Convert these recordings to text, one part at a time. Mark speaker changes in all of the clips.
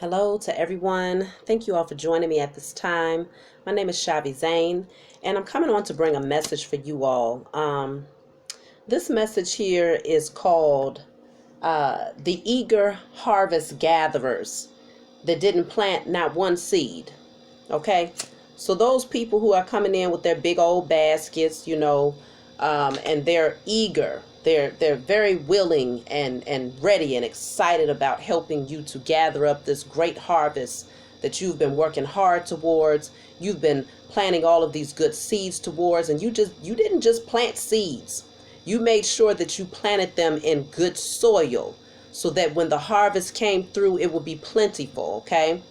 Speaker 1: Hello to everyone. Thank you all for joining me at this time. My name is Shavi Zane, and I'm coming on to bring a message for you all. This message here is called The Eager Harvest Gatherers That Didn't Plant Not One Seed. Okay? So those people who are coming in with their big old baskets, and they're eager. They're very willing and ready and excited about helping you to gather up this great harvest that you've been working hard towards. You've been planting all of these good seeds towards, and you didn't just plant seeds. You made sure that you planted them in good soil so that when the harvest came through, it would be plentiful, okay?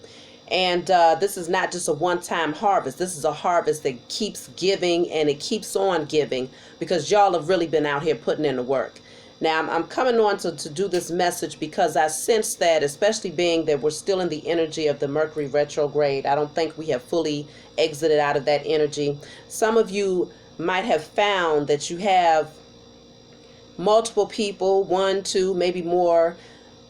Speaker 1: And this is not just a one-time harvest. This is a harvest that keeps giving, and it keeps on giving because y'all have really been out here putting in the work. Now, I'm coming on to do this message because I sense that, especially being that we're still in the energy of the Mercury retrograde, I don't think we have fully exited out of that energy. Some of you might have found that you have multiple people, one, two, maybe more,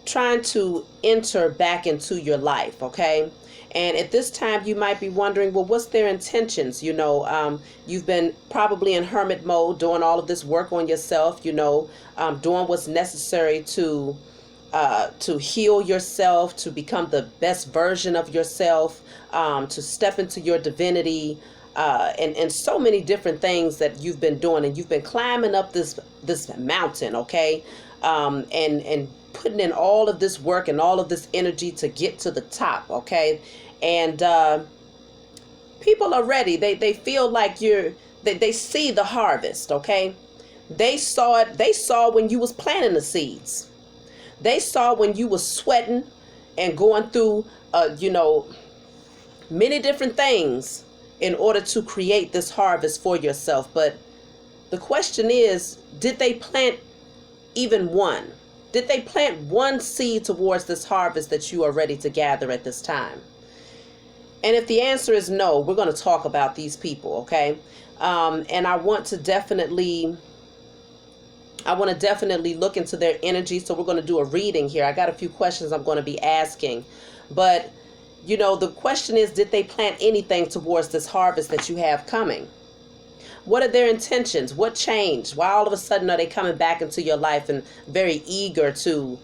Speaker 1: trying to enter back into your life, okay? And at this time, you might be wondering, well, what's their intentions? You've been probably in hermit mode, doing all of this work on yourself, doing what's necessary to heal yourself, to become the best version of yourself, to step into your divinity, and so many different things that you've been doing, and you've been climbing up this mountain, okay, and putting in all of this work and all of this energy to get to the top, okay, and people are ready. They feel like they see the harvest, okay. They saw it. They saw when you was planting the seeds. They saw when you was sweating and going through, many different things in order to create this harvest for yourself. But the question is, did they plant even one? Did they plant one seed towards this harvest that you are ready to gather at this time? And if the answer is no, we're going to talk about these people, okay? And I want to definitely look into their energy. So we're going to do a reading here. I got a few questions I'm going to be asking. But, the question is, did they plant anything towards this harvest that you have coming? What are their intentions? What changed? Why all of a sudden are they coming back into your life and very eager to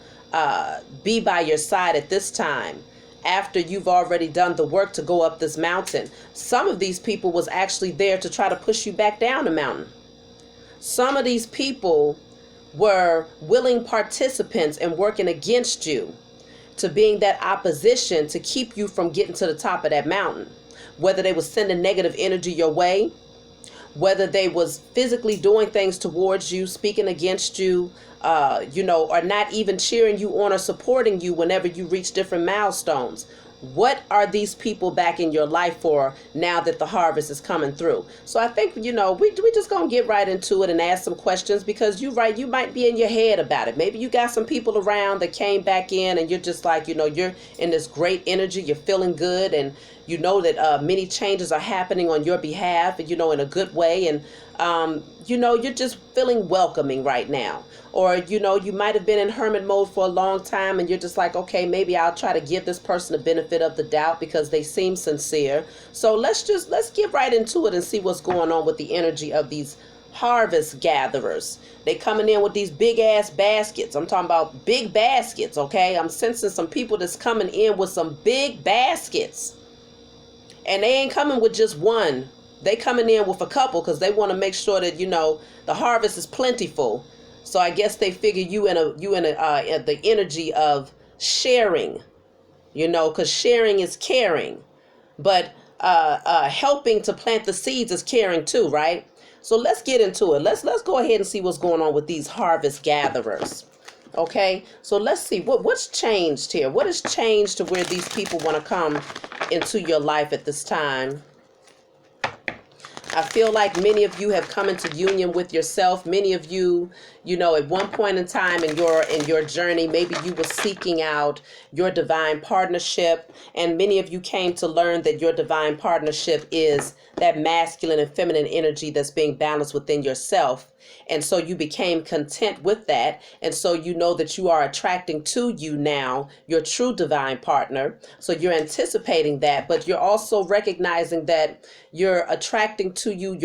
Speaker 1: be by your side at this time after you've already done the work to go up this mountain? Some of these people was actually there to try to push you back down the mountain. Some of these people were willing participants and working against you, to being that opposition to keep you from getting to the top of that mountain. Whether they was sending negative energy your way, whether they was physically doing things towards you, speaking against you, or not even cheering you on or supporting you whenever you reach different milestones. What are these people back in your life for now that the harvest is coming through? So I think, we just going to get right into it and ask some questions, because you might be in your head about it. Maybe you got some people around that came back in and you're just like, you're in this great energy, you're feeling good, and you know that many changes are happening on your behalf, and, in a good way. And, you're just feeling welcoming right now. Or, you might have been in hermit mode for a long time and you're just like, okay, maybe I'll try to give this person the benefit of the doubt because they seem sincere. So let's get right into it and see what's going on with the energy of these harvest gatherers. They coming in with these big ass baskets. I'm talking about big baskets, okay? I'm sensing some people that's coming in with some big baskets. And they ain't coming with just one. They coming in with a couple because they want to make sure that, the harvest is plentiful. So I guess they figure you in the energy of sharing, because sharing is caring, but helping to plant the seeds is caring too, right? So let's get into it. Let's go ahead and see what's going on with these harvest gatherers. Okay, so let's see what's changed here. What has changed to where these people want to come into your life at this time? I feel like many of you have come into union with yourself. Many of you, at one point in time in your journey, maybe you were seeking out your divine partnership, and many of you came to learn that your divine partnership is that masculine and feminine energy that's being balanced within yourself. And so you became content with that. And so you know that you are attracting to you now your true divine partner. So you're anticipating that, but you're also recognizing that you're attracting to you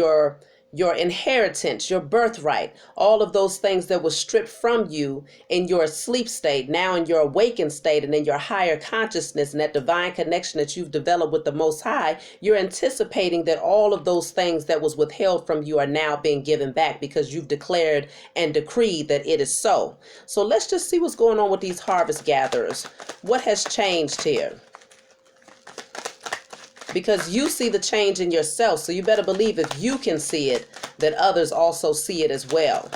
Speaker 1: your inheritance, your birthright, all of those things that were stripped from you in your sleep state, now in your awakened state and in your higher consciousness and that divine connection that you've developed with the Most High. You're anticipating that all of those things that was withheld from you are now being given back because you've declared and decreed that it is so. So let's just see what's going on with these harvest gatherers. What has changed here? Because you see the change in yourself. So you better believe if you can see it, that others also see it as well.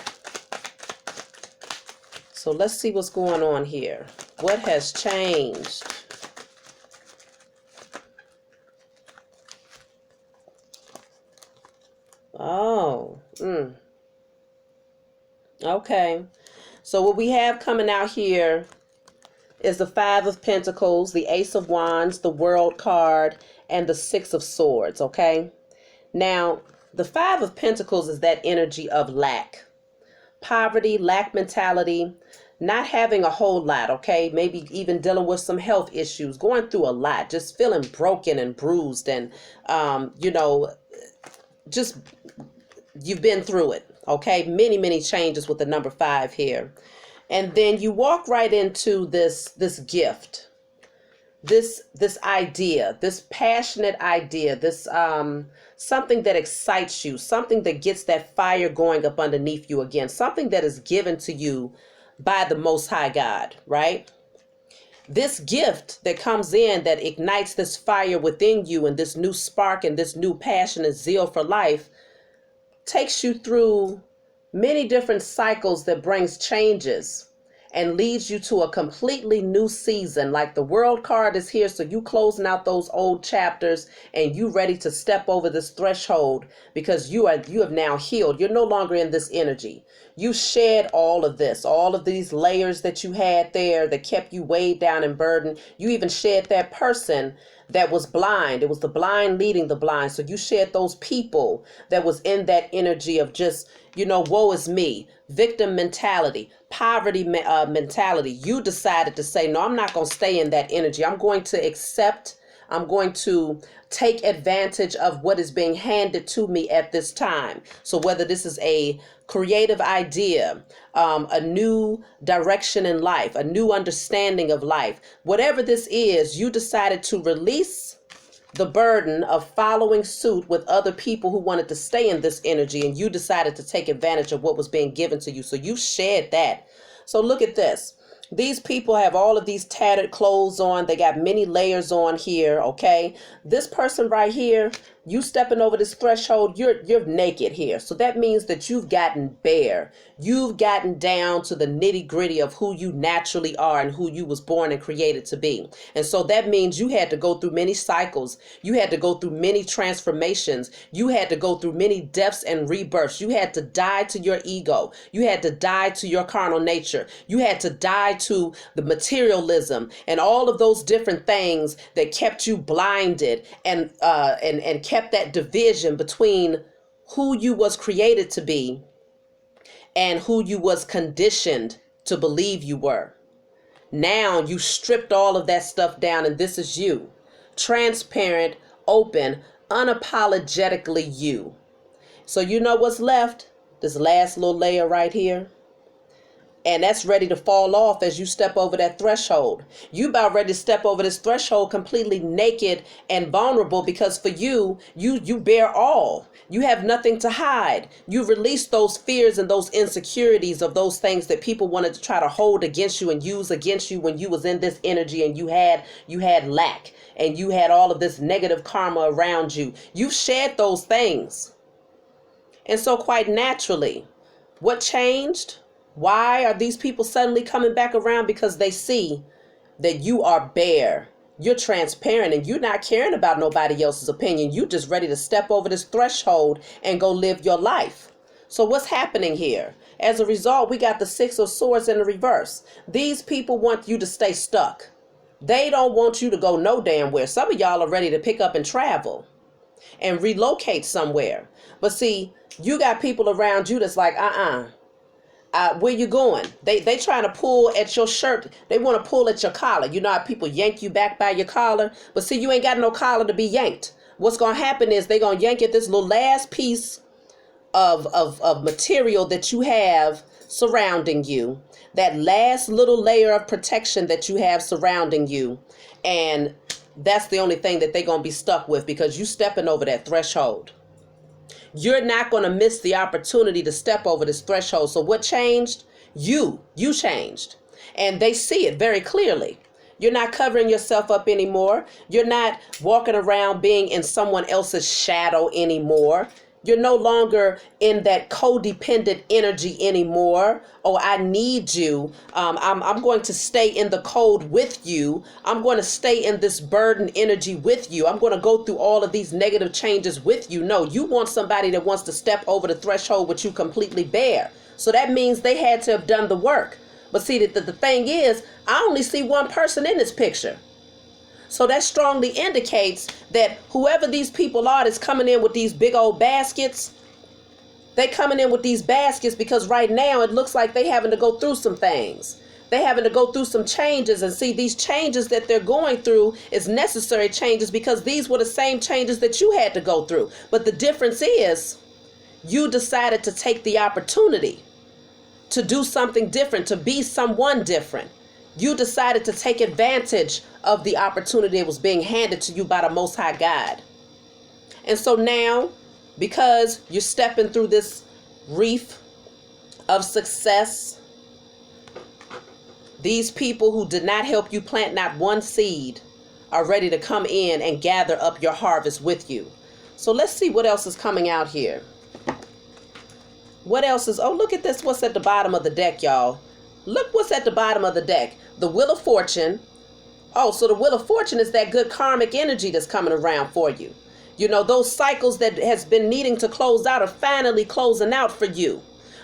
Speaker 1: So let's see what's going on here. What has changed? Oh, okay. So what we have coming out here is the Five of Pentacles, the Ace of Wands, the World card, and the Six of Swords, okay? Now, the Five of Pentacles is that energy of lack, poverty, lack mentality, not having a whole lot, okay? Maybe even dealing with some health issues, going through a lot, just feeling broken and bruised and, just you've been through it, okay? Many, many changes with the number 5 here. And then you walk right into this gift, this idea, this passionate idea, this something that excites you, something that gets that fire going up underneath you again, something that is given to you by the Most High God, right? This gift that comes in that ignites this fire within you and this new spark and this new passion and zeal for life takes you through many different cycles that brings changes and leads you to a completely new season. Like the World card is here, so you closing out those old chapters and you ready to step over this threshold because you have now healed. You're no longer in this energy. You shed all of this, all of these layers that you had there that kept you weighed down and burdened. You even shed that person that was blind. It was the blind leading the blind. So you shed those people that was in that energy of just, woe is me, victim mentality, poverty mentality. You decided to say, no, I'm not going to stay in that energy. I'm going to accept, I'm going to take advantage of what is being handed to me at this time. So whether this is a creative idea, a new direction in life, a new understanding of life, whatever this is, you decided to release the burden of following suit with other people who wanted to stay in this energy, and you decided to take advantage of what was being given to you. So you shared that. So look at this. These people have all of these tattered clothes on. They got many layers on here, okay? This person right here, you stepping over this threshold, you're naked here. So that means that you've gotten bare. You've gotten down to the nitty-gritty of who you naturally are and who you was born and created to be. And so that means you had to go through many cycles. You had to go through many transformations. You had to go through many deaths and rebirths. You had to die to your ego. You had to die to your carnal nature. You had to die to the materialism and all of those different things that kept you blinded and kept that division between who you was created to be and who you was conditioned to believe you were. Now you stripped all of that stuff down, and this is you. Transparent, open, unapologetically you. So you know what's left? This last little layer right here. And that's ready to fall off as you step over that threshold. You about ready to step over this threshold completely naked and vulnerable, because for you bear all. You have nothing to hide. You release those fears and those insecurities of those things that people wanted to try to hold against you and use against you when you was in this energy and you had lack and you had all of this negative karma around you. You shed those things. And so quite naturally, what changed? Why are these people suddenly coming back around? Because they see that you are bare, you're transparent, and you're not caring about nobody else's opinion. You just ready to step over this threshold and go live your life. So what's happening here? As a result, we got the Six of Swords in the reverse. These people want you to stay stuck. They don't want you to go no damn where. Some of y'all are ready to pick up and travel and relocate somewhere. But see, you got people around you that's like, where you going? They trying to pull at your shirt. They want to pull at your collar. You know how people yank you back by your collar? But see, you ain't got no collar to be yanked. What's going to happen is they going to yank at this little last piece of material that you have surrounding you. That last little layer of protection that you have surrounding you. And that's the only thing that they're going to be stuck with, because you stepping over that threshold. You're not going to miss the opportunity to step over this threshold. So what changed? You changed. And they see it very clearly. You're not covering yourself up anymore. You're not walking around being in someone else's shadow anymore. You're no longer in that codependent energy anymore. Oh, I need you. I'm going to stay in the code with you. I'm going to stay in this burden energy with you. I'm going to go through all of these negative changes with you. No, you want somebody that wants to step over the threshold with you completely bare. So that means they had to have done the work. But see, the thing is, I only see one person in this picture. So that strongly indicates that whoever these people are that's coming in with these big old baskets, they coming in with these baskets because right now it looks like they having to go through some things. They having to go through some changes, and see, these changes that they're going through is necessary changes because these were the same changes that you had to go through. But the difference is you decided to take the opportunity to do something different, to be someone different. You decided to take advantage of the opportunity that was being handed to you by the Most High God. And so now, because you're stepping through this reef of success, these people who did not help you plant not one seed are ready to come in and gather up your harvest with you. So let's see what else is coming out here. What else is, oh, look at this, what's at the bottom of the deck, y'all. Look what's at the bottom of the deck. The Wheel of Fortune. Oh, so the Wheel of Fortune is that good karmic energy that's coming around for you. You know, those cycles that has been needing to close out are finally closing out for you.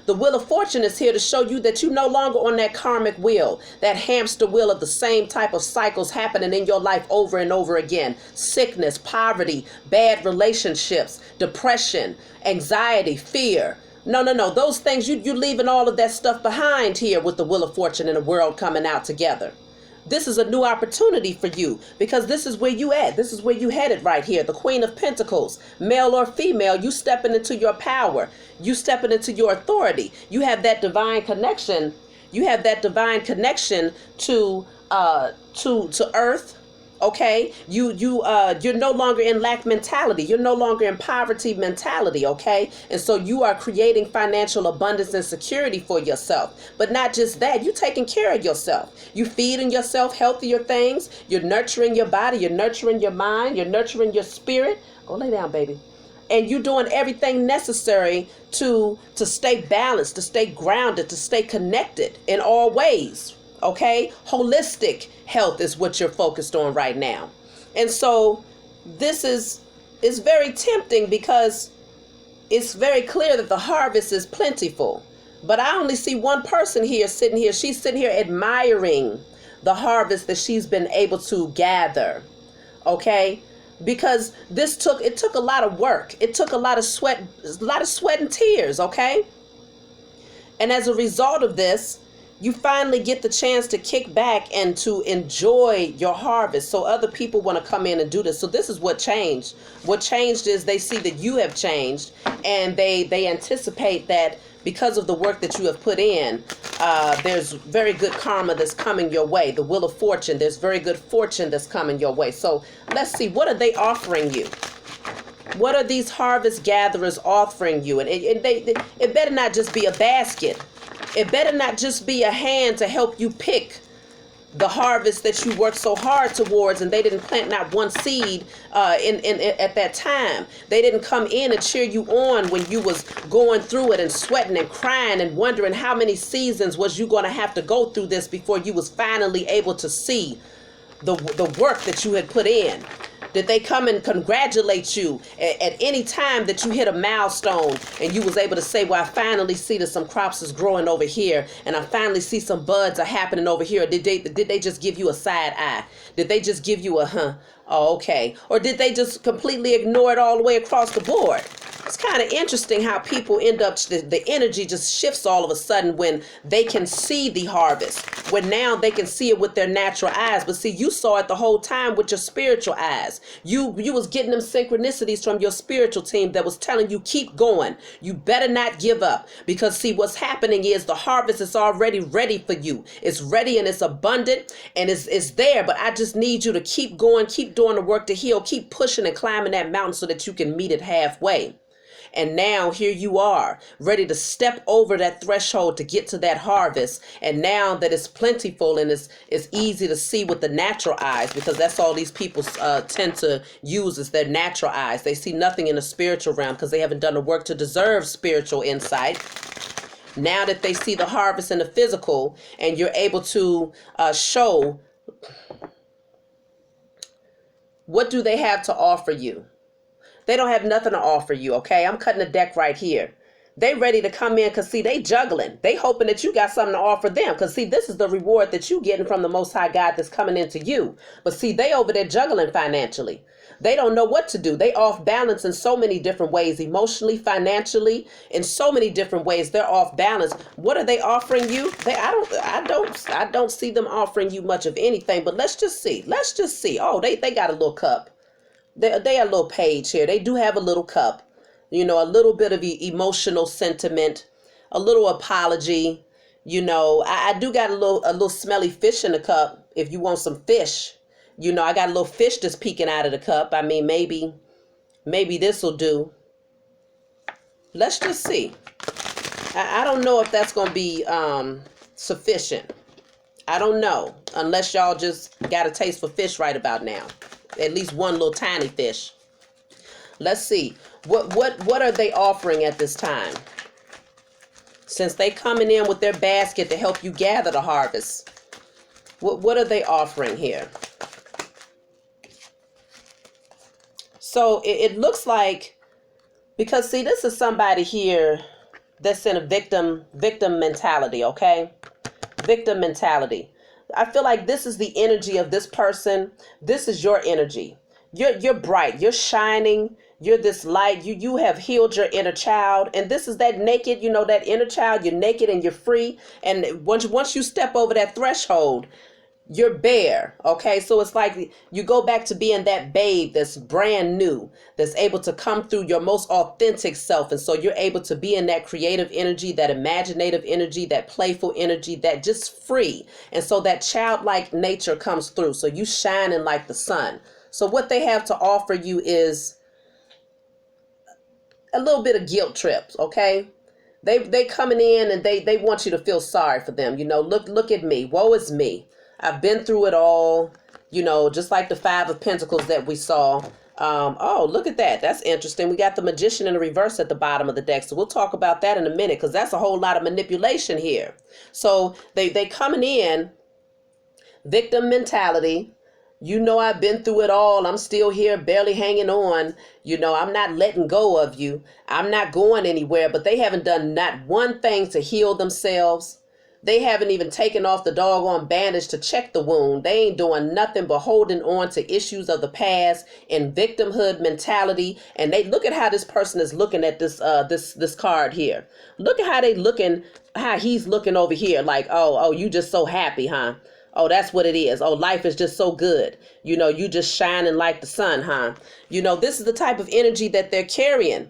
Speaker 1: The Wheel of Fortune is here to show you that you're no longer on that karmic wheel, that hamster wheel of the same type of cycles happening in your life over and over again. Sickness, poverty, bad relationships, depression, anxiety, fear. No. Those things, you're leaving all of that stuff behind here with the Wheel of Fortune and the world coming out together. This is a new opportunity for you because this is where you at. This is where you headed right here. The Queen of Pentacles, male or female, you stepping into your power. You stepping into your authority. You have that divine connection. You have that divine connection to earth. Okay, you're no longer in lack mentality. You're no longer in poverty mentality. Okay, and so you are creating financial abundance and security for yourself. But not just that, you're taking care of yourself. You feeding yourself healthier things. You're nurturing your body. You're nurturing your mind. You're nurturing your spirit. Go lay down, baby. And you're doing everything necessary to stay balanced, to stay grounded, to stay connected in all ways. Okay, holistic health is what you're focused on right now. And so this is very tempting because it's very clear that the harvest is plentiful. But I only see one person here sitting here. She's sitting here admiring the harvest that she's been able to gather. Okay, because it took a lot of work. It took a lot of sweat and tears. Okay, and as a result of this, you finally get the chance to kick back and to enjoy your harvest. So other people want to come in and do this. So this is what changed. What changed is they see that you have changed, and they anticipate that because of the work that you have put in, there's very good karma that's coming your way. The Wheel of Fortune, there's very good fortune that's coming your way. So let's see, what are they offering you? What are these harvest gatherers offering you? And it better not just be a basket. It better not just be a hand to help you pick the harvest that you worked so hard towards, and they didn't plant not one seed at that time. They didn't come in and cheer you on when you was going through it and sweating and crying and wondering how many seasons was you going to have to go through this before you was finally able to see the work that you had put in. Did they come and congratulate you at any time that you hit a milestone and you was able to say, well, I finally see that some crops is growing over here, and I finally see some buds are happening over here? Did they just give you a side eye? Did they just give you a Oh, okay. Or did they just completely ignore it all the way across the board? It's kind of interesting how people end up, the energy just shifts all of a sudden when they can see the harvest, when now they can see it with their natural eyes. But see, you saw it the whole time with your spiritual eyes. You was getting them synchronicities from your spiritual team that was telling you, keep going. You better not give up. Because see, what's happening is the harvest is already ready for you. It's ready and it's abundant and it's there. But I just need you to keep going, keep doing the work to heal, keep pushing and climbing that mountain so that you can meet it halfway. And now here you are, ready to step over that threshold to get to that harvest. And now that it's plentiful and it's easy to see with the natural eyes, because that's all these people tend to use is their natural eyes. They see nothing in the spiritual realm because they haven't done the work to deserve spiritual insight. Now that they see the harvest in the physical and you're able to show, what do they have to offer you? They don't have nothing to offer you, okay? I'm cutting the deck right here. They ready to come in because, see, they juggling. They hoping that you got something to offer them because, see, this is the reward that you getting from the Most High God that's coming into you. But, see, they over there juggling financially. They don't know what to do. They off balance in so many different ways, emotionally, financially, in so many different ways. They're off balance. What are they offering you? I don't see them offering you much of anything, but let's just see. Let's just see. Oh, they got a little cup. They a little page here. They do have a little cup, you know, a little bit of emotional sentiment, a little apology. You know, I do got a little smelly fish in the cup. If you want some fish, you know, I got a little fish that's peeking out of the cup. I mean, maybe this will do. Let's just see. I don't know if that's going to be sufficient. I don't know, unless y'all just got a taste for fish right about now. At least one little tiny fish. Let's see. What are they offering at this time? Since they coming in with their basket to help you gather the harvest. What are they offering here? So it looks like, because see, this is somebody here that's in a victim mentality, okay? Victim mentality. I feel like this is the energy of this person. This is your energy. You're bright. You're shining. You're this light. You have healed your inner child. And this is that naked, you know, that inner child. You're naked and you're free. And once you step over that threshold, you're bare. Okay, so it's like you go back to being that babe that's brand new, that's able to come through your most authentic self. And so you're able to be in that creative energy, that imaginative energy, that playful energy, that just free. And so that childlike nature comes through. So you shining like the sun. So what they have to offer you is a little bit of guilt trips. Okay, they coming in and they want you to feel sorry for them. You know, look at me. Woe is me. I've been through it all, you know, just like the Five of Pentacles that we saw. Oh, look at that. That's interesting. We got the Magician in the reverse at the bottom of the deck. So we'll talk about that in a minute because that's a whole lot of manipulation here. So they coming in, victim mentality. You know, I've been through it all. I'm still here, barely hanging on. You know, I'm not letting go of you. I'm not going anywhere. But they haven't done not one thing to heal themselves. They haven't even taken off the doggone bandage to check the wound. They ain't doing nothing but holding on to issues of the past and victimhood mentality. And they look at how this person is looking at this card here. Look at how he's looking over here. Like, oh, you just so happy, huh? Oh, that's what it is. Oh, life is just so good. You know, you just shining like the sun, huh? You know, this is the type of energy that they're carrying.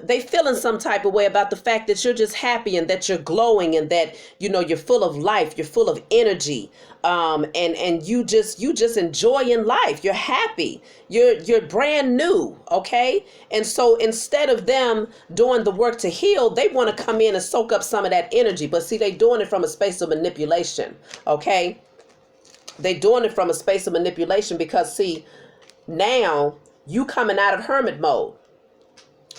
Speaker 1: They feeling some type of way about the fact that you're just happy and that you're glowing and that, you know, you're full of life, you're full of energy, and you just enjoying life. You're happy. You're brand new. Okay. And so instead of them doing the work to heal, they want to come in and soak up some of that energy. But see, they doing it from a space of manipulation. Okay. They doing it from a space of manipulation because, see, now you coming out of hermit mode.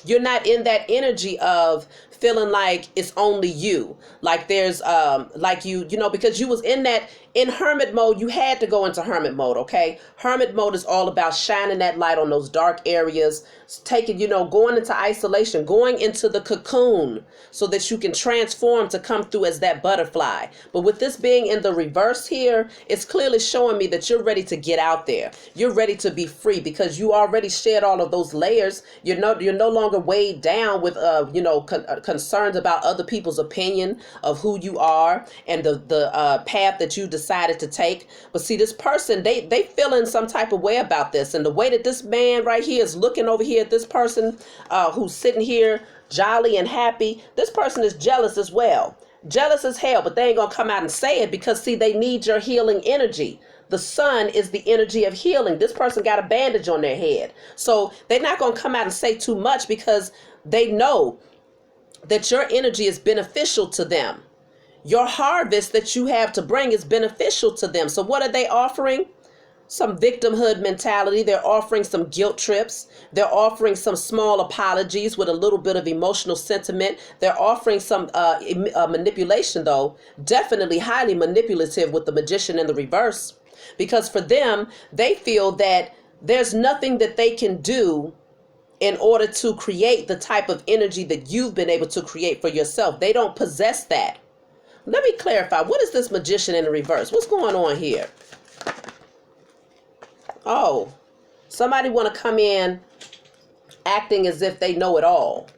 Speaker 1: You're not in that energy of feeling like it's only you. Like there's like you know, because you was in that In hermit mode, you had to go into hermit mode, okay? Hermit mode is all about shining that light on those dark areas, taking, going into isolation, going into the cocoon so that you can transform to come through as that butterfly. But with this being in the reverse here, it's clearly showing me that you're ready to get out there. You're ready to be free because you already shed all of those layers. You're no longer weighed down with, concerns about other people's opinion of who you are and the path that you decided to take. But see, this person, they feeling some type of way about this, and the way that this man right here is looking over here at this person who's sitting here jolly and happy, this person is jealous as well. Jealous as hell, but they ain't gonna come out and say it because see, they need your healing energy. The sun is the energy of healing. This person got a bandage on their head, so they're not gonna come out and say too much because they know that your energy is beneficial to them. Your harvest that you have to bring is beneficial to them. So what are they offering? Some victimhood mentality. They're offering some guilt trips. They're offering some small apologies with a little bit of emotional sentiment. They're offering some manipulation, though. Definitely highly manipulative with the magician in the reverse. Because for them, they feel that there's nothing that they can do in order to create the type of energy that you've been able to create for yourself. They don't possess that. Let me clarify. What is this magician in the reverse? What's going on here? Oh, somebody want to come in acting as if they know it all.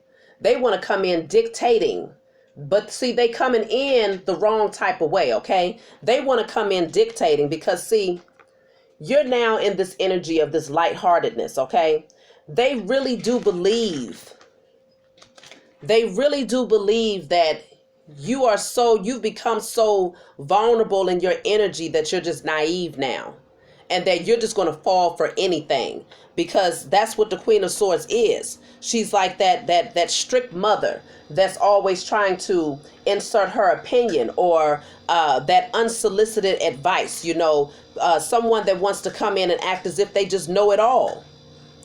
Speaker 1: They want to come in dictating. But see, they coming in the wrong type of way, okay? They want to come in dictating because, see, you're now in this energy of this lightheartedness, okay? They really do believe that you've become so vulnerable in your energy that you're just naive now. And that you're just going to fall for anything because that's what the Queen of Swords is. She's like that strict mother that's always trying to insert her opinion or that unsolicited advice, someone that wants to come in and act as if they just know it all.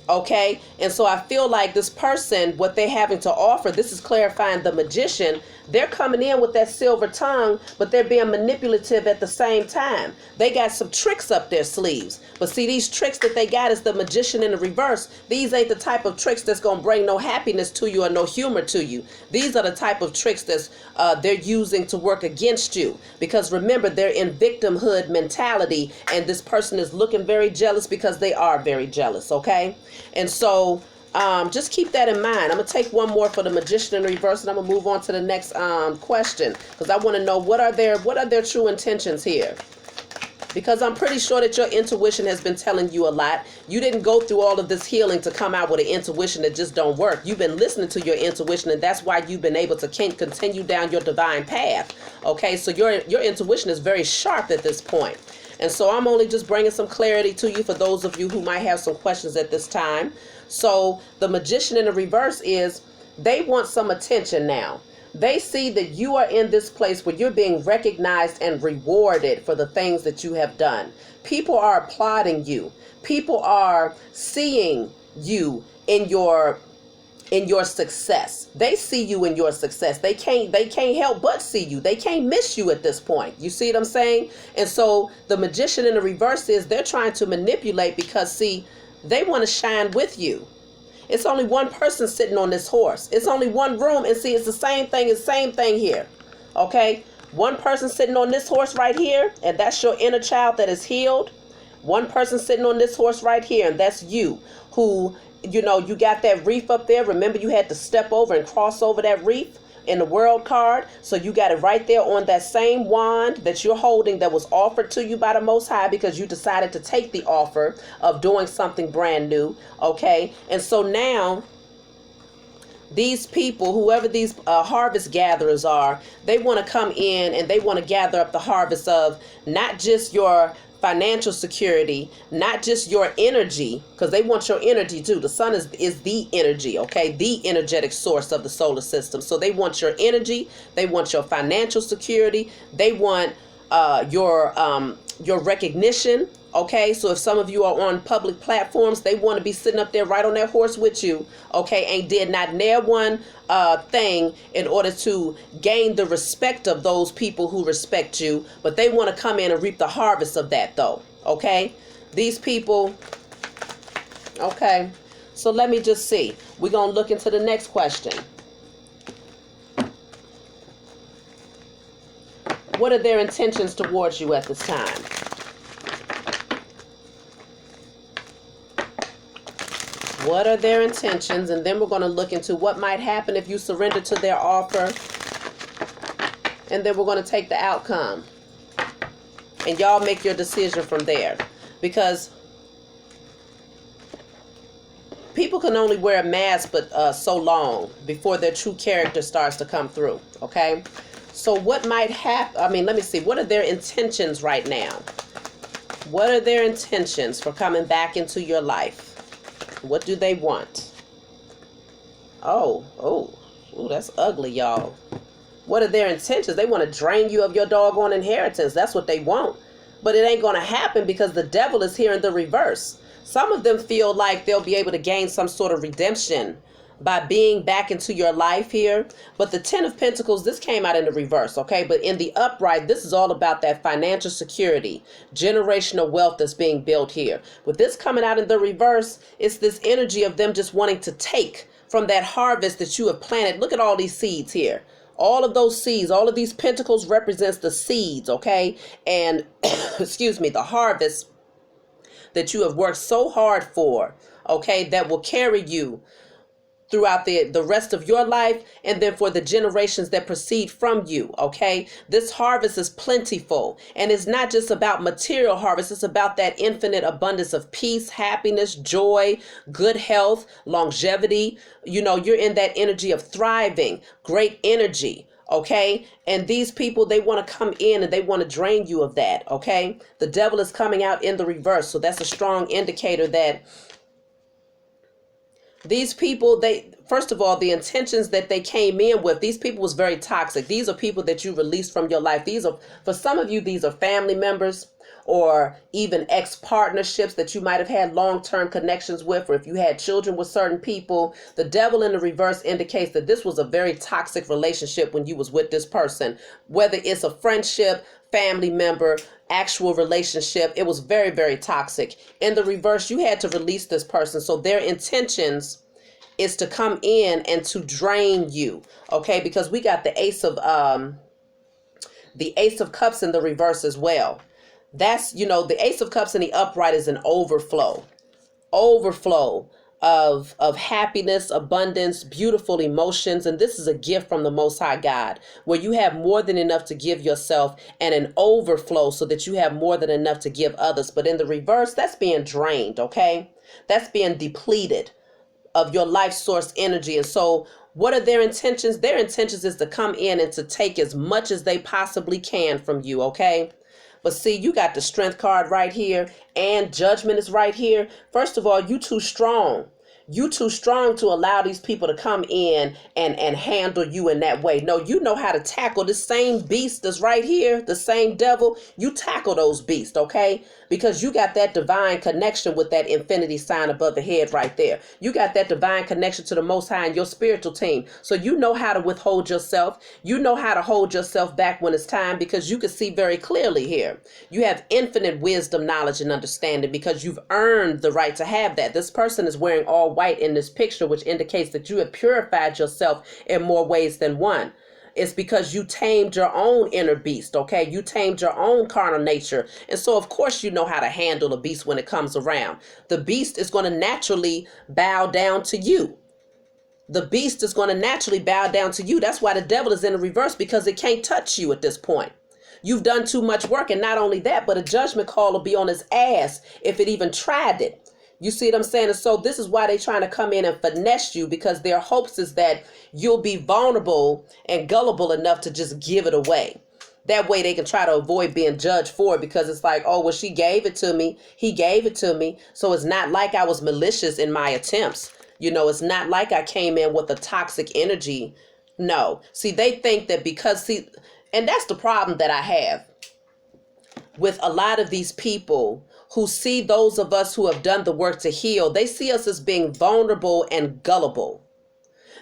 Speaker 1: Okay. And so I feel like this person, what they're having to offer, this is clarifying the magician. They're coming in with that silver tongue, but they're being manipulative at the same time. They got some tricks up their sleeves. But see, these tricks that they got is the magician in the reverse. These ain't the type of tricks that's going to bring no happiness to you or no humor to you. These are the type of tricks that's they're using to work against you. Because remember, they're in victimhood mentality, and this person is looking very jealous because they are very jealous, okay? And so just keep that in mind. I'm going to take one more for the magician in reverse, and I'm going to move on to the next question because I want to know what are their true intentions here. Because I'm pretty sure that your intuition has been telling you a lot. You didn't go through all of this healing to come out with an intuition that just don't work. You've been listening to your intuition, and that's why you've been able to continue down your divine path. Okay, so your intuition is very sharp at this point. And so I'm only just bringing some clarity to you for those of you who might have some questions at this time. So the magician in the reverse is they want some attention now. They see that you are in this place where you're being recognized and rewarded for the things that you have done. People are applauding you. People are seeing you in your success. They see you in your success. They can't help but see you. They can't miss you at this point. You see what I'm saying? And so the magician in the reverse is they're trying to manipulate because, see, they want to shine with you. It's only one person sitting on this horse. It's only one room. And see, it's the same thing here. Okay? One person sitting on this horse right here, and that's your inner child that is healed. One person sitting on this horse right here, and that's you who, you got that reef up there. Remember, you had to step over and cross over that reef in the world card. So you got it right there on that same wand that you're holding that was offered to you by the Most High because you decided to take the offer of doing something brand new. Okay. And so now these people, whoever these harvest gatherers are, they want to come in and they want to gather up the harvest of not just your financial security, not just your energy, because they want your energy too. The sun is the energy, okay? The energetic source of the solar system. So they want your energy, they want your financial security, they want your recognition, Okay, so if some of you are on public platforms, they want to be sitting up there right on their horse with you. Okay, and did not near one thing in order to gain the respect of those people who respect you. But they want to come in and reap the harvest of that, though. Okay, these people. Okay, so let me just see. We're going to look into the next question. What are their intentions towards you at this time? What are their intentions? And then we're going to look into what might happen if you surrender to their offer. And then we're going to take the outcome. And y'all make your decision from there. Because people can only wear a mask but so long before their true character starts to come through. Okay? So what might happen? I mean, let me see. What are their intentions right now? What are their intentions for coming back into your life? What do they want? Oh, that's ugly, y'all. What are their intentions? They want to drain you of your doggone inheritance. That's what they want. But it ain't going to happen because the devil is here in the reverse. Some of them feel like they'll be able to gain some sort of redemption by being back into your life here. But the Ten of Pentacles, this came out in the reverse, okay? But in the upright, this is all about that financial security, generational wealth that's being built here. With this coming out in the reverse, it's this energy of them just wanting to take from that harvest that you have planted. Look at all these seeds here. All of those seeds, all of these pentacles represents the seeds, okay? And, excuse me, the harvest that you have worked so hard for, okay, that will carry you throughout the rest of your life, and then for the generations that proceed from you, okay? This harvest is plentiful, and it's not just about material harvest. It's about that infinite abundance of peace, happiness, joy, good health, longevity. You know, you're in that energy of thriving, great energy, okay? And these people, they want to come in and they want to drain you of that, okay? The devil is coming out in the reverse, so that's a strong indicator that these people, first of all, the intentions that they came in with, these people was very toxic. These are people that you released from your life. These are, for some of you, these are family members or even ex-partnerships that you might have had long-term connections with, or if you had children with certain people. The devil in the reverse indicates that this was a very toxic relationship when you was with this person, whether it's a friendship, family member, actual relationship. It was very, very toxic. In the reverse, you had to release this person. So their intentions is to come in and to drain you. Okay, because we got the Ace of Cups in the reverse as well. That's, you know, the Ace of Cups in the upright is an overflow of happiness, abundance, beautiful emotions. And this is a gift from the Most High God, where you have more than enough to give yourself and an overflow so that you have more than enough to give others. But in the reverse, that's being drained, okay? That's being depleted of your life source energy. And so what are their intentions? Their intentions is to come in and to take as much as they possibly can from you, okay? But see, you got the Strength card right here, and Judgment is right here. First of all, you too strong. You too strong to allow these people to come in and handle you in that way. No, you know how to tackle this same beast that's right here, the same devil. You tackle those beasts, okay? Because you got that divine connection with that infinity sign above the head right there. You got that divine connection to the Most High and your spiritual team. So you know how to withhold yourself. You know how to hold yourself back when it's time, because you can see very clearly here. You have infinite wisdom, knowledge, and understanding because you've earned the right to have that. This person is wearing all white in this picture, which indicates that you have purified yourself in more ways than one. It's because you tamed your own inner beast, okay? You tamed your own carnal nature. And so, of course, you know how to handle a beast when it comes around. The beast is going to naturally bow down to you. The beast is going to naturally bow down to you. That's why the devil is in the reverse, because it can't touch you at this point. You've done too much work. And not only that, but a judgment call will be on his ass if it even tried it. You see what I'm saying? And so this is why they're trying to come in and finesse you, because their hopes is that you'll be vulnerable and gullible enough to just give it away. That way they can try to avoid being judged for it, because it's like, oh, well, she gave it to me. He gave it to me. So it's not like I was malicious in my attempts. You know, it's not like I came in with a toxic energy. No. See, they think that because, and that's the problem that I have. with a lot of these people who see those of us who have done the work to heal. They see us as being vulnerable and gullible.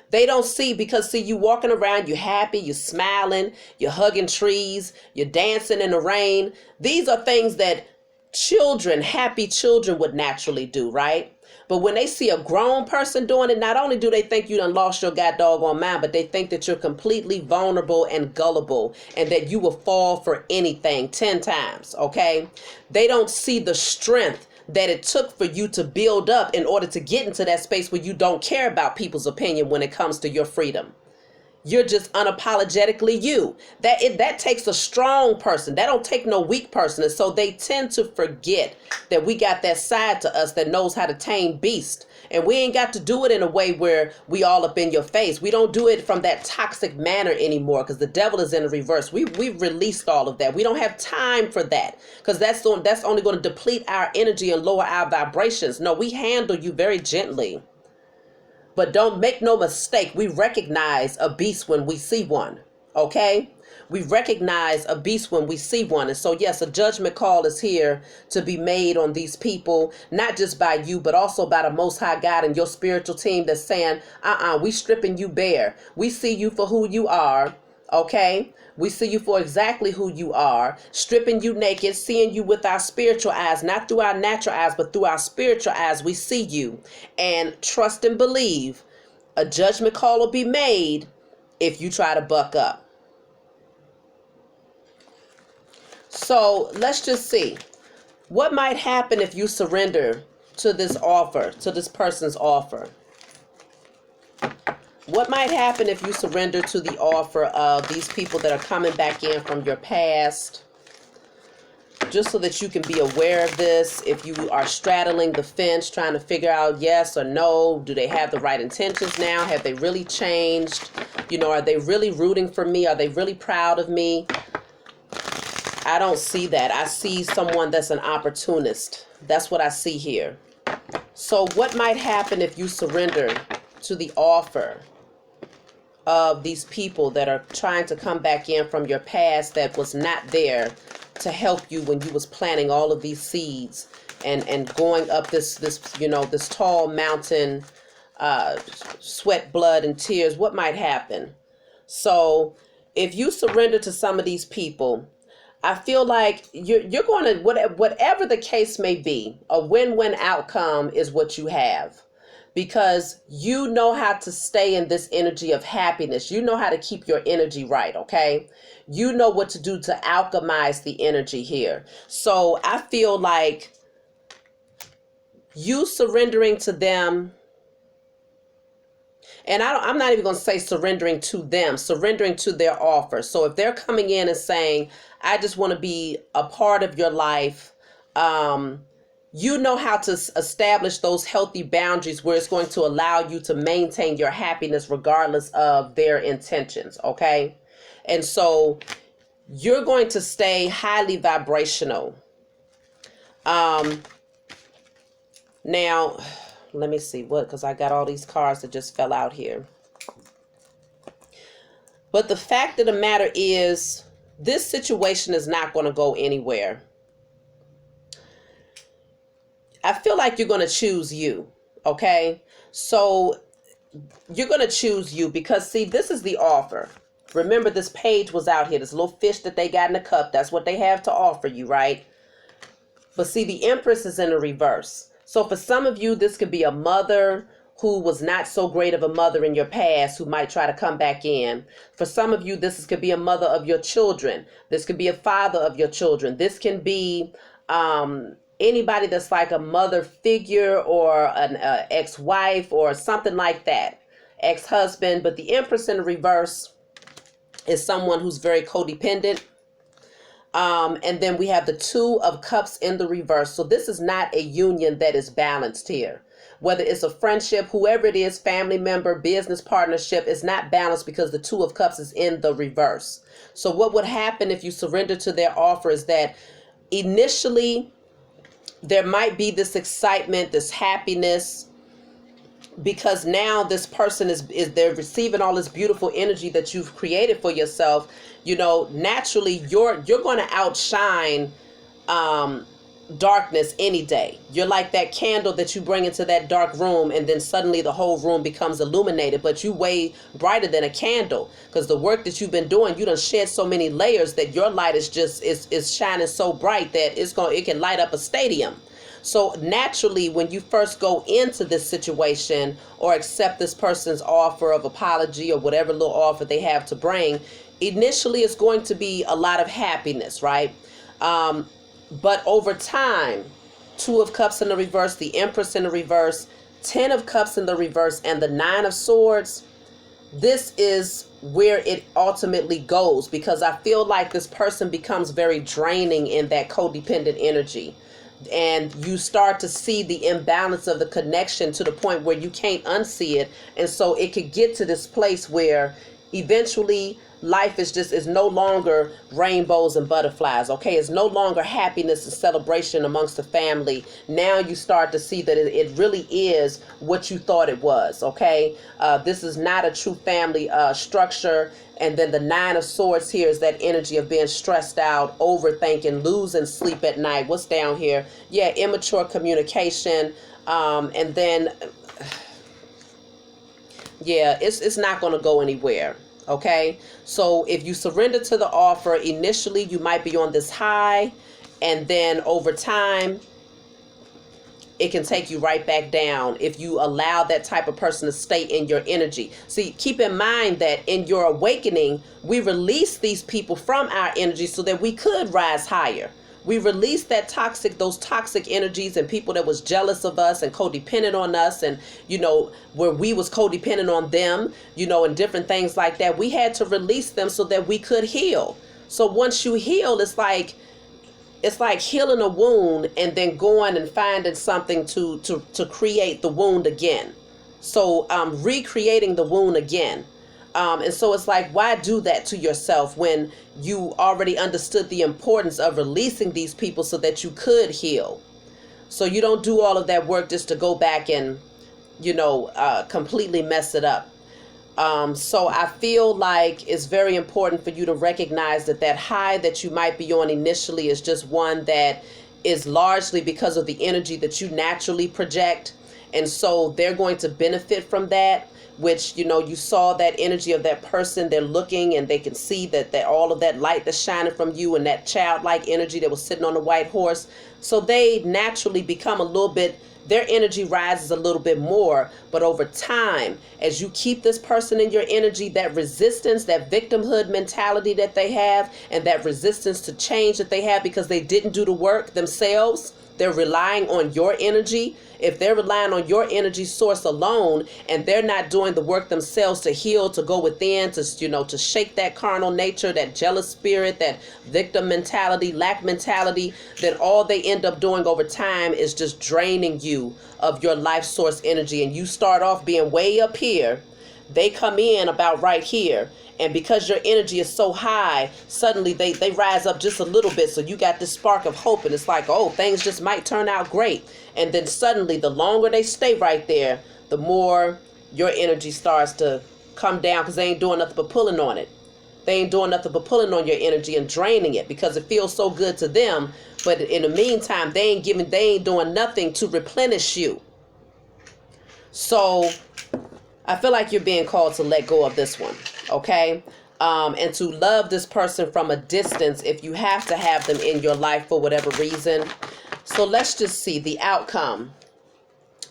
Speaker 1: They don't see, because see, you walking around, you're happy, you're smiling, you're hugging trees, you're dancing in the rain. These are things that children, happy children, would naturally do, right? But when they see a grown person doing it, not only do they think you done lost your god doggone mind, but they think that you're completely vulnerable and gullible and that you will fall for anything 10 times, okay? They don't see the strength that it took for you to build up in order to get into that space where you don't care about people's opinion when it comes to your freedom. You're just unapologetically you. That takes a strong person. That don't take no weak person. And so they tend to forget that we got that side to us that knows how to tame beast. And we ain't got to do it in a way where we all up in your face. We don't do it from that toxic manner anymore, because the devil is in the reverse. We've released all of that. We don't have time for that, because that's only going to deplete our energy and lower our vibrations. No, we handle you very gently. But don't make no mistake, we recognize a beast when we see one, okay? We recognize a beast when we see one. And so, yes, a judgment call is here to be made on these people, not just by you, but also by the Most High God and your spiritual team that's saying, we stripping you bare. We see you for who you are, okay? We see you for exactly who you are, stripping you naked, seeing you with our spiritual eyes, not through our natural eyes, but through our spiritual eyes. We see you, and trust and believe a judgment call will be made if you try to buck up. So let's just see what might happen if you surrender to this offer, to this person's offer. What might happen if you surrender to the offer of these people that are coming back in from your past? Just so that you can be aware of this. If you are straddling the fence, trying to figure out yes or no, do they have the right intentions now? Have they really changed? You know, are they really rooting for me? Are they really proud of me? I don't see that. I see someone that's an opportunist. That's what I see here. So what might happen if you surrender to the offer of these people that are trying to come back in from your past that was not there to help you when you was planting all of these seeds and going up this tall mountain, sweat, blood, and tears? What might happen? So if you surrender to some of these people, I feel like you're going to, whatever the case may be, a win-win outcome is what you have. Because you know how to stay in this energy of happiness. You know how to keep your energy right, okay? You know what to do to alchemize the energy here. So I feel like you surrendering to them, and I'm not even going to say surrendering to them, surrendering to their offer. So if they're coming in and saying, I just want to be a part of your life, you know how to establish those healthy boundaries where it's going to allow you to maintain your happiness regardless of their intentions, okay? And so you're going to stay highly vibrational. Now, let me see because I got all these cards that just fell out here. But the fact of the matter is, this situation is not going to go anywhere. I feel like you're going to choose you, okay? So you're going to choose you because, see, this is the offer. Remember, this page was out here. This little fish that they got in the cup, that's what they have to offer you, right? But see, the Empress is in the reverse. So for some of you, this could be a mother who was not so great of a mother in your past who might try to come back in. For some of you, could be a mother of your children. This could be a father of your children. This can be anybody that's like a mother figure or an ex-wife or something like that, ex-husband. But the Empress in the reverse is someone who's very codependent. And then we have the Two of Cups in the reverse. So this is not a union that is balanced here. Whether it's a friendship, whoever it is, family member, business partnership, is not balanced because the Two of Cups is in the reverse. So what would happen if you surrender to their offer is that initially there might be this excitement, this happiness, because now this person is they're receiving all this beautiful energy that you've created for yourself. You know, naturally you're going to outshine darkness any day. You're like that candle that you bring into that dark room, and then suddenly the whole room becomes illuminated, but you way brighter than a candle, because the work that you've been doing, you done shed so many layers that your light is just is shining so bright that it can light up a stadium. So naturally, when you first go into this situation or accept this person's offer of apology or whatever little offer they have to bring, initially it's going to be a lot of happiness, right? But over time, Two of Cups in the reverse, the Empress in the reverse, 10 of Cups in the reverse, and the 9 of Swords, this is where it ultimately goes, because I feel like this person becomes very draining in that codependent energy. And you start to see the imbalance of the connection to the point where you can't unsee it. And so it could get to this place where eventually life is no longer rainbows and butterflies. Okay, it's no longer happiness and celebration amongst the family. Now you start to see that it really is what you thought it was. Okay, this is not a true family structure. And then the 9 of Swords here is that energy of being stressed out, overthinking, losing sleep at night. What's down here? Yeah, immature communication. And then yeah, it's not going to go anywhere. Okay, so if you surrender to the offer, initially you might be on this high, and then over time it can take you right back down if you allow that type of person to stay in your energy. See, keep in mind that in your awakening, we release these people from our energy so that we could rise higher. We released those toxic energies and people that was jealous of us and codependent on us, and, where we was codependent on them, and different things like that. We had to release them so that we could heal. So once you heal, it's like healing a wound and then going and finding something to create the wound again. So recreating the wound again. And so it's like, why do that to yourself when you already understood the importance of releasing these people so that you could heal? So you don't do all of that work just to go back and, completely mess it up. So I feel like it's very important for you to recognize that high that you might be on initially is just one that is largely because of the energy that you naturally project. And so they're going to benefit from that, which, you saw that energy of that person. They're looking and they can see that all of that light that's shining from you and that childlike energy that was sitting on the white horse. So they naturally become their energy rises a little bit more. But over time, as you keep this person in your energy, that resistance, that victimhood mentality that they have, and that resistance to change that they have because they didn't do the work themselves, they're relying on your energy. If they're relying on your energy source alone and they're not doing the work themselves to heal, to go within, to shake that carnal nature, that jealous spirit, that victim mentality, lack mentality, then all they end up doing over time is just draining you of your life source energy. And you start off being way up here. They come in about right here. And because your energy is so high, suddenly they rise up just a little bit. So you got this spark of hope, and it's like, oh, things just might turn out great. And then suddenly, the longer they stay right there, the more your energy starts to come down, because they ain't doing nothing but pulling on it. They ain't doing nothing but pulling on your energy and draining it because it feels so good to them. But in the meantime, they ain't doing nothing to replenish you. So I feel like you're being called to let go of this one. Okay, and to love this person from a distance if you have to have them in your life for whatever reason. So let's just see the outcome.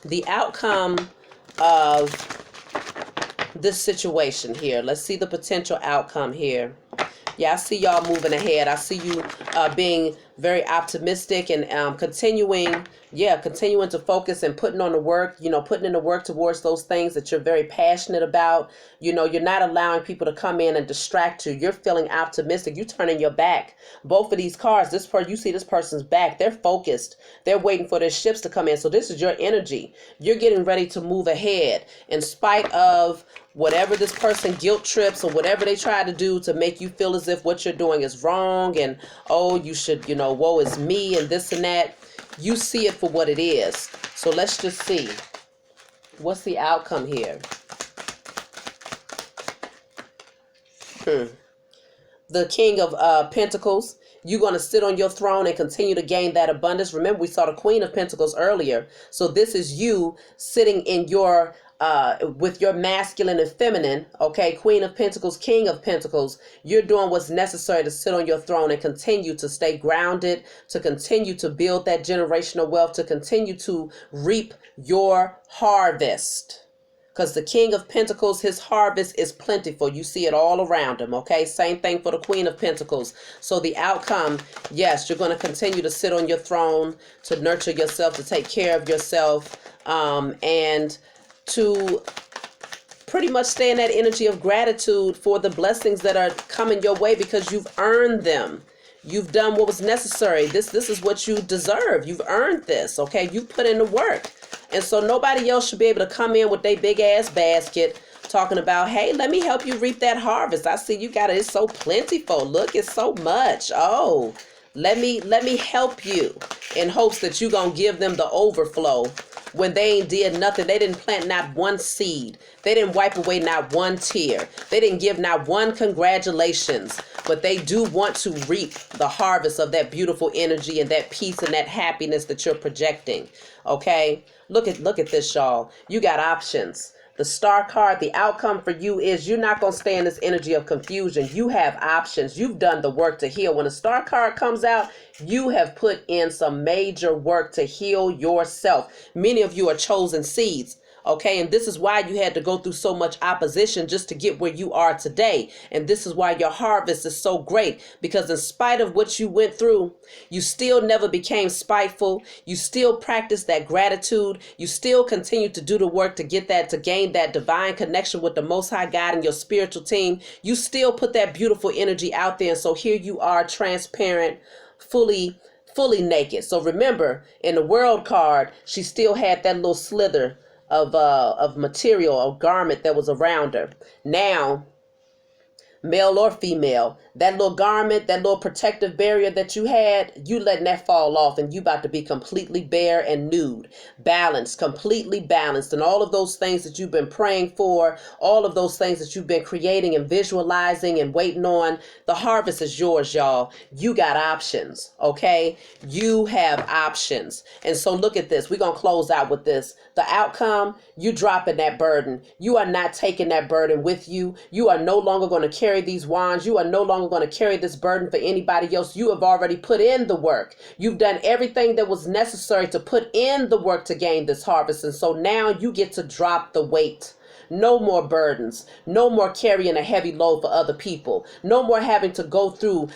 Speaker 1: The outcome of this situation here. Let's see the potential outcome here. Yeah, I see y'all moving ahead. I see you being very optimistic and continuing to focus and putting on the work, putting in the work towards those things that you're very passionate about. You're not allowing people to come in and distract you. You're feeling optimistic. You're turning your back. Both of these cards, you see this person's back. They're focused. They're waiting for their ships to come in. So this is your energy. You're getting ready to move ahead in spite of whatever this person guilt trips or whatever they try to do to make you feel as if what you're doing is wrong and, oh, you should, woe is me and this and that. You see it for what it is. So let's just see. What's the outcome here? The King of Pentacles. You're going to sit on your throne and continue to gain that abundance. Remember, we saw the Queen of Pentacles earlier. So this is you sitting in your with your masculine and feminine, okay, Queen of Pentacles, King of Pentacles. You're doing what's necessary to sit on your throne and continue to stay grounded, to continue to build that generational wealth, to continue to reap your harvest. Because the King of Pentacles, his harvest is plentiful. You see it all around him, okay? Same thing for the Queen of Pentacles. So the outcome, yes, you're going to continue to sit on your throne, to nurture yourself, to take care of yourself, and to pretty much stay in that energy of gratitude for the blessings that are coming your way because you've earned them. You've done what was necessary. This is what you deserve. You've earned this, okay? You've put in the work. And so nobody else should be able to come in with their big ass basket talking about, hey, let me help you reap that harvest. I see you got it. It's so plentiful. Look, it's so much. Oh, let me help you, in hopes that you're going to give them the overflow when they ain't did nothing. They didn't plant not one seed. They didn't wipe away not one tear. They didn't give not one congratulations. But they do want to reap the harvest of that beautiful energy and that peace and that happiness that you're projecting. Okay? Look at this, y'all. You got options. The star card, the outcome for you is you're not going to stay in this energy of confusion. You have options. You've done the work to heal. When a star card comes out, you have put in some major work to heal yourself. Many of you are chosen seeds. Okay, and this is why you had to go through so much opposition just to get where you are today. And this is why your harvest is so great, because in spite of what you went through, you still never became spiteful. You still practiced that gratitude. You still continue to do the work to get that, to gain that divine connection with the Most High God and your spiritual team. You still put that beautiful energy out there. And so here you are, transparent, fully naked. So remember, in the World card, she still had that little slither of material or garment that was around her. Now, male or female, that little garment, that little protective barrier that you had, you letting that fall off, and you about to be completely bare and nude, balanced, completely balanced. And all of those things that you've been praying for, all of those things that you've been creating and visualizing and waiting on, the harvest is yours, y'all. You got options, okay? You have options. And so look at this. We're going to close out with this. The outcome, you dropping that burden. You are not taking that burden with you. You are no longer going to carry these wands. You are no longer going to carry this burden for anybody else. You have already put in the work. You've done everything that was necessary to put in the work to gain this harvest. And so now you get to drop the weight. No more burdens. No more carrying a heavy load for other people. No more having to go through,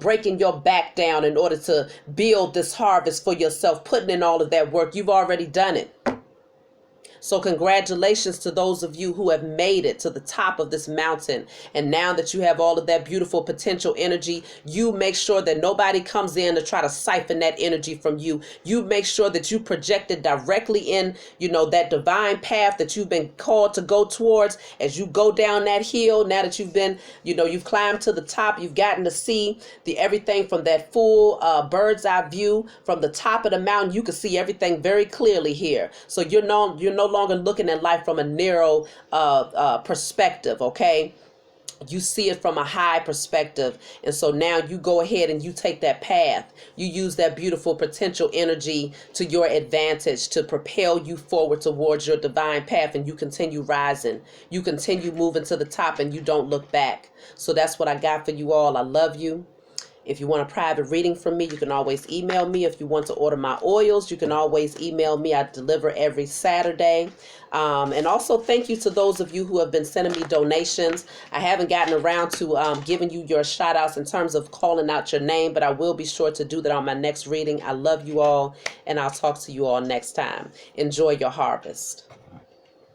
Speaker 1: breaking your back down in order to build this harvest for yourself, putting in all of that work. You've already done it. So congratulations to those of you who have made it to the top of this mountain. And now that you have all of that beautiful potential energy, you make sure that nobody comes in to try to siphon that energy from you. You make sure that you project it directly in, that divine path that you've been called to go towards. As you go down that hill, now that you've been, you've climbed to the top, you've gotten to see everything from that full bird's eye view from the top of the mountain. You can see everything very clearly here. So you're no longer looking at life from a narrow perspective, okay? You see it from a high perspective. And so now you go ahead and you take that path. You use that beautiful potential energy to your advantage to propel you forward towards your divine path, and you continue rising. You continue moving to the top, and you don't look back. So that's what I got for you all. I love you. If you want a private reading from me, you can always email me. If you want to order my oils, you can always email me. I deliver every Saturday. And also thank you to those of you who have been sending me donations. I haven't gotten around to giving you your shout outs in terms of calling out your name, but I will be sure to do that on my next reading. I love you all, and I'll talk to you all next time. Enjoy your harvest.